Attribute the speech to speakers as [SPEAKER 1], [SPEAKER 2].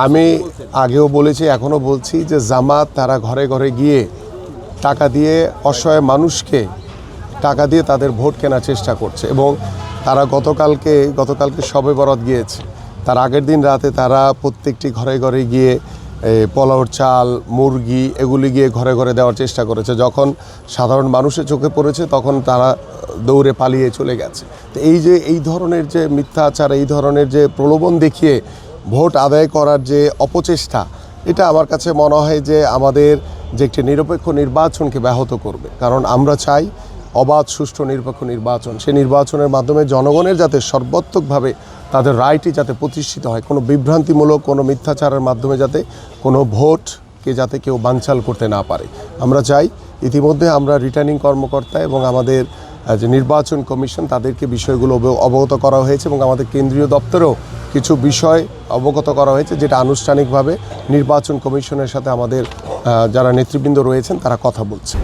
[SPEAKER 1] আমি আগেও বলেছি, এখনও বলছি যে জামাত তারা ঘরে ঘরে গিয়ে টাকা দিয়ে অসহায় মানুষকে টাকা দিয়ে তাদের ভোট কেনার চেষ্টা করছে। এবং তারা গতকালকে শবে বরাত গিয়েছে, তার আগের দিন রাতে তারা প্রত্যেকটি ঘরে ঘরে গিয়ে পোলাওর চাল, মুরগি এগুলি গিয়ে ঘরে ঘরে দেওয়ার চেষ্টা করেছে। যখন সাধারণ মানুষের চোখে পড়েছে তখন তারা দৌড়ে পালিয়ে চলে গেছে। তো এই ধরনের যে মিথ্যাচার, এই ধরনের যে প্রলোভন দেখিয়ে ভোট আদায় করার যে অপচেষ্টা, এটা আমার কাছে মনে হয় যে আমাদের যে একটি নিরপেক্ষ নির্বাচনকে ব্যাহত করবে। কারণ আমরা চাই অবাধ, সুষ্ঠু, নিরপেক্ষ নির্বাচন। সেই নির্বাচনের মাধ্যমে জনগণের যাতে সর্বাত্মকভাবে তাদের রায়টি যাতে প্রতিষ্ঠিত হয়, কোনো বিভ্রান্তিমূলক কোনো মিথ্যাচারের মাধ্যমে যাতে কোনো ভোটকে যাতে কেউ বানচাল করতে না পারে। আমরা চাই, ইতিমধ্যে আমরা রিটার্নিং কর্মকর্তা এবং আমাদের যে নির্বাচন কমিশন তাদেরকে বিষয়গুলো অবগত করা হয়েছে এবং আমাদের কেন্দ্রীয় দপ্তরেও কিছু বিষয় অবগত করা হয়েছে, যেটা আনুষ্ঠানিকভাবে নির্বাচন কমিশনের সাথে আমাদের যারা নেতৃবৃন্দ রয়েছেন তারা কথা বলছে।